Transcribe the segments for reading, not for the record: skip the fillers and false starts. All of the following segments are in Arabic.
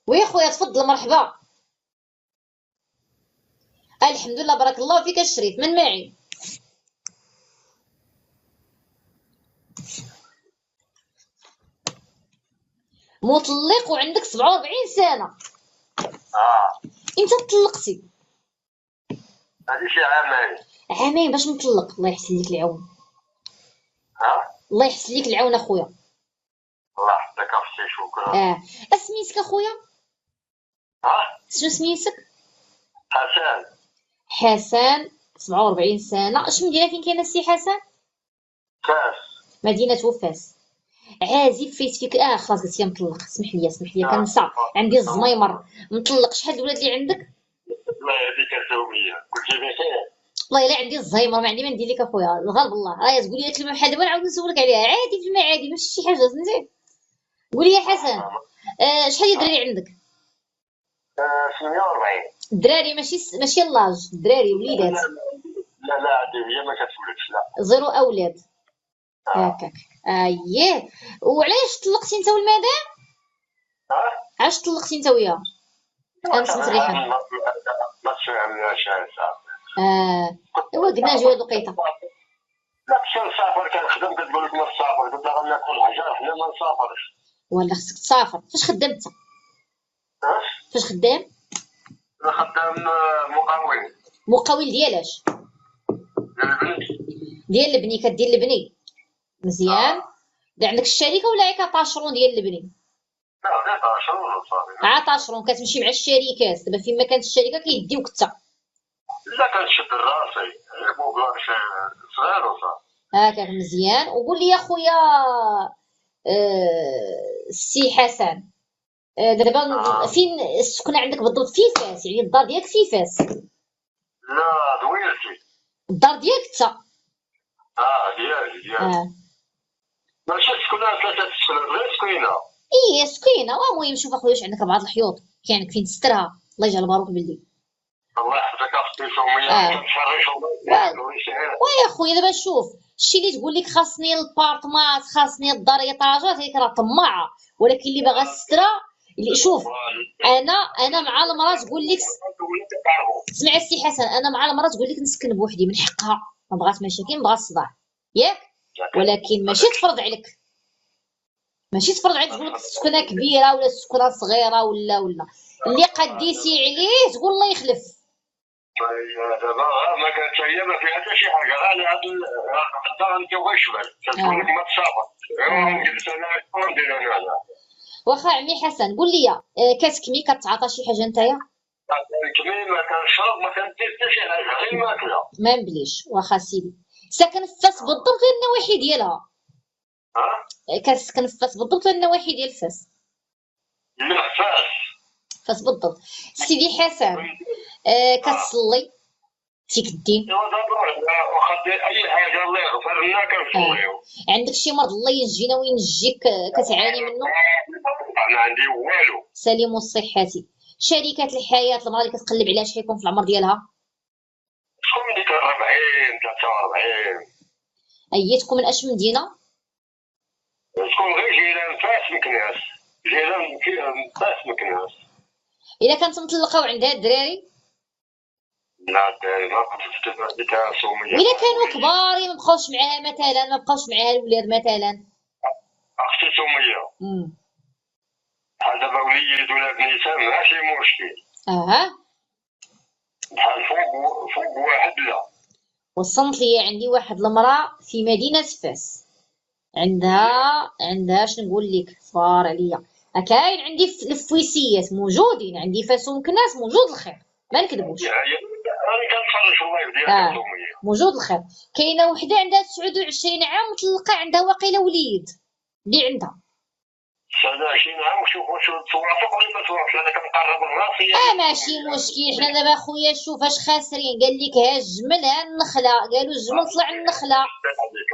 وي خويا تفضل مرحبا. الحمد لله بارك الله فيك الشريف، من معي؟ مطلق وعندك 47 سنة. انت طلقتي؟ هذه شي عامين. عامين باش مطلق؟ الله يحسن لك العون. الله يحسن لك العون اخويا. الله يحفظك اختي، شكرا. اسميتك اخويا؟ شنو سميتك؟ حسن. حسن، 47 سنة. اش مدينة فين كاين السي حسن؟ فاس. مدينة فاس. عازف فيك. خلاص قلت لي مطلق. اسمح لي كنسى. عندي الزميمر. مطلق. شحال الولاد اللي عندك؟ الله يهديك الزومية، كلشي بخير؟ والله الا عندي الزهايمر، ما عندي ما ندير لك اخويا، الغالب الله. راه تقول لي هاد الكلمه بحال دابا نعاود نسولك عليها عادي في المعادي، ماشي شي حاجه فهمتي. قول لي يا حسن، شحال ديال الدراري عندك؟ 48. الدراري ماشي اللاج، الدراري وليدات؟ لا عندي هي ما كتولدش، لا. زيرو اولاد. هكاك. اييه. وعلاش طلقتي انت والمدام؟ علاش طلقتي انت وياها؟ امس متريحه. ما تفهمناش صافي. ايوا قلنا نجيو هاد الوقيته. لا كنت نسافر كنخدم، كتقول لك ما تسافر، قلت لها غناكل حجر، حنا ما نسافرش. ولا خصك تسافر. فاش خدام انت؟ فاش خدام؟ انا خدام مقاول. مقاول ديالاش؟ ديال البني. كدير البني مزيان. عندك الشركه ولا غير كطاشرون ديال البني؟ لا غير طاشرون صافي. طاشرون. كتمشي مع الشركات دابا فين ما كانت الشركه كيديوك حتى. لا كنشد راسي مبلاغ صغير وصافي. هكاك مزيان. وقول لي يا خويا السي حسن، دابا فين السكنه عندك بالضبط؟ في فاس؟ يعني الدار ديالك في فاس؟ لا دويرتي. الدار ديالك انت؟ ديالي. ماشي سكنة 3 سكنات، غير سكينة. ايه سكينه. المهم شوف اخويا، واش عندك 4 الحيوط كاينك فين تسترها. الله يجعل بارك بلدي. الله يحفظك اختي سمية، كتفرج ويا خويا دابا شوف، الشي اللي تقول لك خاصني البارطمات، خاصني الدار ايطاجات، هيك راه طماعه. ولكن اللي باغا السترة، اللي شوف، انا مع المراه تقول لك اسمع السي حسن، انا مع المراه تقول لك نسكن بوحدي، من حقها. ما بغات مشاكل، ما بغات صداع، ياك؟ ولكن ماشي تفرض عليك. تقول لك السكنه كبيره ولا السكنه صغيره ولا اللي قديتي عليه تقول الله يخلف. دابا ما كانت هي ما فيها حتى شي حاجه، غير هاد الدار انت وغيشبل كتقول لك ما تسافر. جلست انا ندير انا. واخا عمي حسن قول لي، كتكمي كتعاطى شي حاجه نتايا؟ كمي ما كنشرب، ما كندير حتى شي حاجه، غير الماكله. ما نبليش. واخا سيدي ساكن في فاس بالضبط ولا النواحي ديالها؟ كتسكن في فاس بالضبط ولا النواحي ديال فاس؟ لا فاس بالضبط. سيدي حسن، كتصلي فيك الدين؟ واخا دير اي حاجه الله يغفر لنا كنصليو. عندك شي مرض الله ينجينا وينجيك كتعاني منه؟ انا عندي والو. سليم الصحة. شركة الحياة، المرأة اللي كتقلب عليها شحال يكون في العمر ديالها؟ شكون ديك 40 43؟ ايتكم من اش مدينة؟ شكون غير جيران فاس مكناس، جيران فاس مكناس. الا كانت مطلقة وعندها الدراري؟ لا الدراري ما كنت ديك سومية. وإلا كانوا كبار ما بقاوش معاها مثلا، ما بقاوش معاها الولاد مثلا؟ اختي سومية، بحال دابا وليد ولا بنيتها ماشي مشكل. بحال فوق واحد لا. وصلت لي عندي واحد المرأة في مدينة فاس، عندها شنو نقول لك، صبار عليا. كاين عندي في الفويسيات موجودين، عندي فاس ومكناس موجود الخير، ما نكذبوش. راني كنتفرج في اللايف ديالك سومية. موجود الخير. كاينه وحده عندها 29 عام مطلقه، عندها واقيلا وليد اللي عندها 29 عام. شوف واش توافق ولا ما توافقش، انا كنقرب لراسي. ماشي مشكل. حنا دابا خويا شوف اش خاسرين. قال لك ها الجمل ها النخله، قالوا الجمل طلع النخله،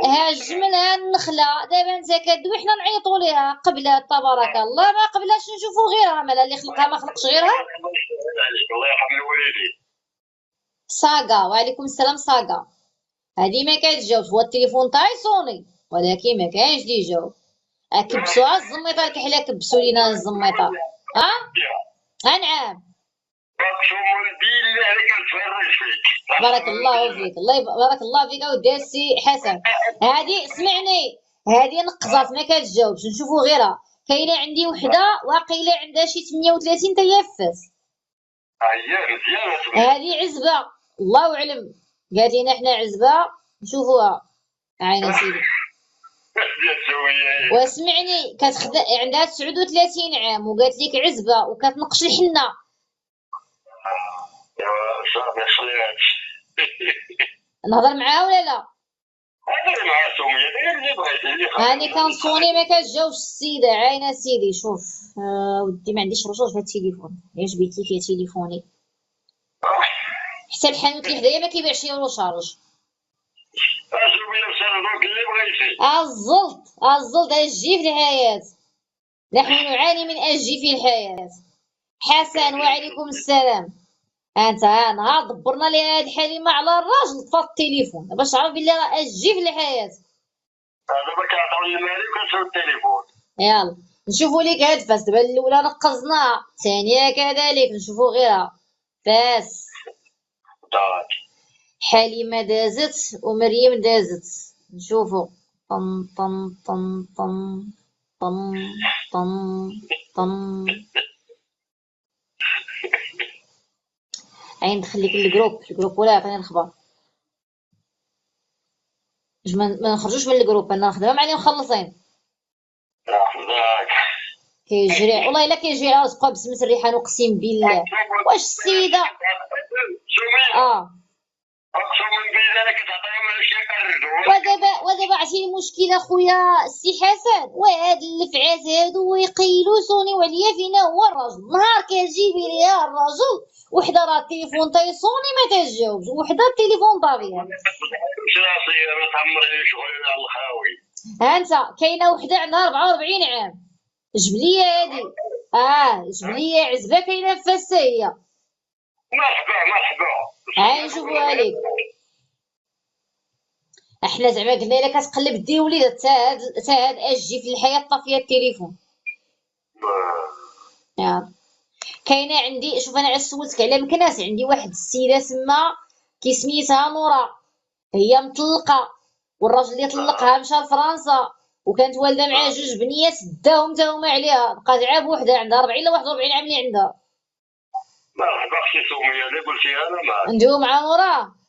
ها الجمل ها النخله. دابا انت كدوي حنا نعيطوا ليها قبلات تبارك الله، ما قبلاش نشوفوا غيرها، مالا اللي خلقها ما خلقش غيرها. الله يرحم الوالدين. صاقا. وعليكم السلام. صاقا هادي ما كتجاوبش، هو التليفون تاعي صوني ولكن ما كاينش اللي يجاوب. كبسوها الزميطه الكحله، كبسوا لينا الزميطه. أنعم. اقسم بالله عليك نتفرج فيك. بارك الله فيك، بارك الله فيك اودي السي حسن. هادي اسمعني، هادي نقزات ما كتجاوبش، نشوفو غيرها. كاينه عندي وحده واقيله عندها شي 38 تيفاس. هي مزيانه. هادي عزبه، الله اعلم، قالت لنا حنا عزبه نشوفوها. عينا سيدي. واسمعني عندها 39 عام وقالت لك عزبه وكتنقش الحنه. صافي خليهاش. نهضر معاها ولا لا؟ هضر مع سمية دير اللي بغيتي اللي خاصك. هاني كنصوني ما كتجاوبش السيده. عاينه سيدي شوف، ودي ما عنديش رجوع في هاد التليفون، علاش بيت لي فيه تليفوني؟ حتى الحانوت اللي حدايا ما كيبيعش يورو شارج. سمية سردوك اللي بغيتي. الزلط اجي في الحياه. نحن نعاني من اجي في الحياه. حسن وعليكم السلام. انت نهار دبرنا ليها هاد حليمه على الراجل طفى التليفون باش تعرف بلي راه اجي في الحياه. دابا كنعطيو المالي وكنشرو التليفون. يلا نشوفو ليك هاد فاس. دابا الاولى نقزناها، الثانيه كذلك نشوفو غيرها. فاس حليمه دازت ومريم دازت، نشوفو. طن طن طن طن طن طن طن. عين ندخل لك الجروب ولا عطيني الخبر باش ما نخرجوش من الجروب. انا خدامه معايا مخلصين. كيجري والله الا كيجري على رزقها بسمة الريحان اقسم بالله. واش السيده اقسم بالله كتعطيهم شي كردو. ودابا عرفتي المشكله خويا السي حسن، وهاد اللفعات هادو ويقيلوسوني عليا فينا هو الراجل. نهار كتجيبي ليها الراجل وحده راه التليفون تيصوني ما تجاوبش، وحده التليفون طافيه. مش راسي انا تعمري شغل على الخاوي. ها انت كاينه وحده عندها 44 عام جبليه هادي. جبليه عزبه كاينه في فاسه هي. مرحبا. هاي نشوفوها ليك. احنا زعما قلنا الا كتقلب دير وليدها تا هاد اجي في الحياه طافيه التليفون. كاينه عندي، شوف انا علاش سولتك على مكناس، عندي واحد السيده سما سميتها نورا، هي مطلقه والراجل اللي طلقها مشى لفرنسا وكانت والده معاه جوج بنيات داهم تا هما عليها، بقات عا بوحدها عندها 40 ولا 41 عام اللي عندها. مرحبا اختي سميه اللي قلتي انا معاك. ندويو مع نورا.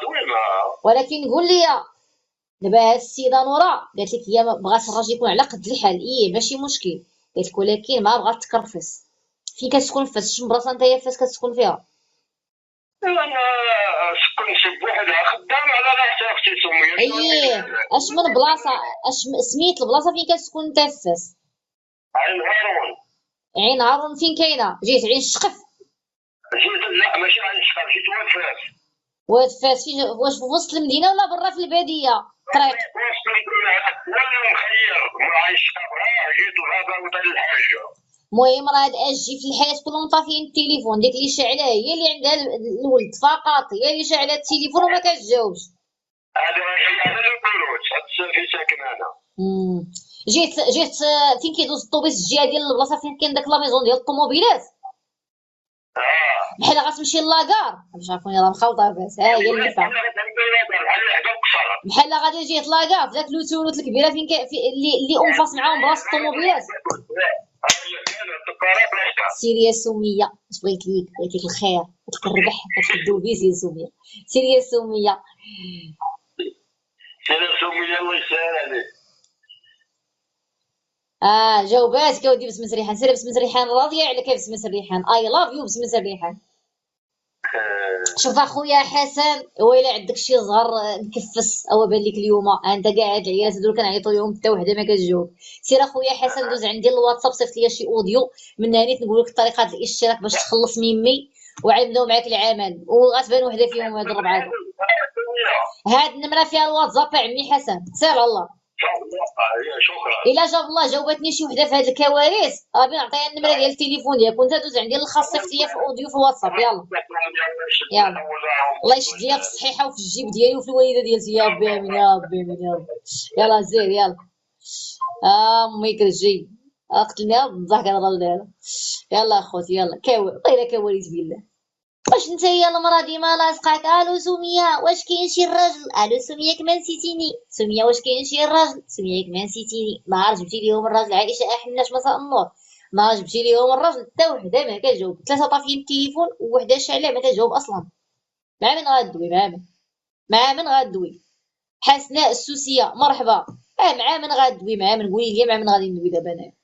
دوي معاها. ولكن قول لي دابا هاد السيده نورا قالت لك هي بغات الراجل يكون على قد الحال. ماشي مشكل، قالت لك ولكن ما بغات تكرفس. فين كتسكن في فاس؟ شنو بلاصه نتايا فاس كتسكن فيها؟ انا سكنت بوحدها خدامه على راسي اختي سميه. اش من بلاصه، اش سميت البلاصه فين كتسكن نتا في فاس؟ عين هارون. عين هارون فين كاينه؟ جيت عين الشقف؟ لا ماشي عين الشقف، جيت واد فاس. واد فاس فين؟ واش في وسط المدينه ولا برا في الباديه؟ طريق وسط المدينه ولا مخير مع عين الشقف. جيت الغابه ودار الحاجه. المهم راه هاد اجي في الحياه كلهم طافيين التليفون. ديك اللي شاعله هي اللي عندها الولد فقط، هي اللي شاعله التليفون وما كتجاوبش. هذا على البيروت في ساكن انا. جيت فين كيدوز الطوبيس الجهه ديال البلاصه فين كاين داك لا ميزون ديال الطوموبيلات. بحال غتمشي لاكار باش عرفوني راه مخلطه بس. هي اللي فاهم بحال غادي جيت لاكار في داك لوتوريت الكبيره فين اللي انفاس معاهم بلاصه الطوموبيلات. سيري يا سميه اش بغيت لك الخير، بغيت لك الربح، بغيت لك الدوبيس يا سميه. سيري يا سميه. سيري يا سميه الله يسهل عليك. جاوباتك اودي بسمة ريحان. سيري بسمة ريحان راضيه عليك بسمة ريحان. اي لاف يو بسمة ريحان. شوف اخويا حسن، ويلا عندك شي زهر مكفس او بان لك اليوم انت قاعد العيالات هذول كنعيطوا لهم حتى وحده ما كتجاوب. سير اخويا حسن دوز عندي الواتساب صيفط لي شي اوديو من هاني نقول لك طريقه الاشتراك باش تخلص ميمي وعندهم معاك العمل وغتبان وحده فيهم هاد الربعه. هاد النمره فيها الواتساب عمي حسن، سير على الله. شكرا. الا جاب الله جاوبتني شي وحده في هاد الكوارث غادي نعطيها النمره ديال التليفون ديالك وانت دوز عندي الخاص صيفط ليا في اوديو في الواتساب. يلا الله يشد ليا في الصحيحه وفي الجيب ديالي وفي الوالده ديالتي. يا ربي امين يا ربي امين يا ربي. يلا زير يلا. امي كرجي قتلني بالضحك هذا الراجل هذا. يلا اخوتي يلا كاوي والله الا كاوريت بالله. واش نتايا المرا ديما لاصقاك؟ الو سميه واش كاين شي راجل؟ الو سميه كمان نسيتيني؟ سميه واش كاين شي راجل؟ سميه كمان نسيتيني؟ نهار جبتي ليهم الراجل عائشه احناش مساء النور، نهار جبتي ليهم الراجل حتى وحده ما كتجاوب، ثلاثه طافيين التليفون ووحده شاعله ما تجاوب اصلا. مع من غادوي؟ مع من غادوي؟ حسناء السوسيه مرحبا. مع من غادوي؟ مع من؟ قولي لي مع من غادي ندوي دابا انايا؟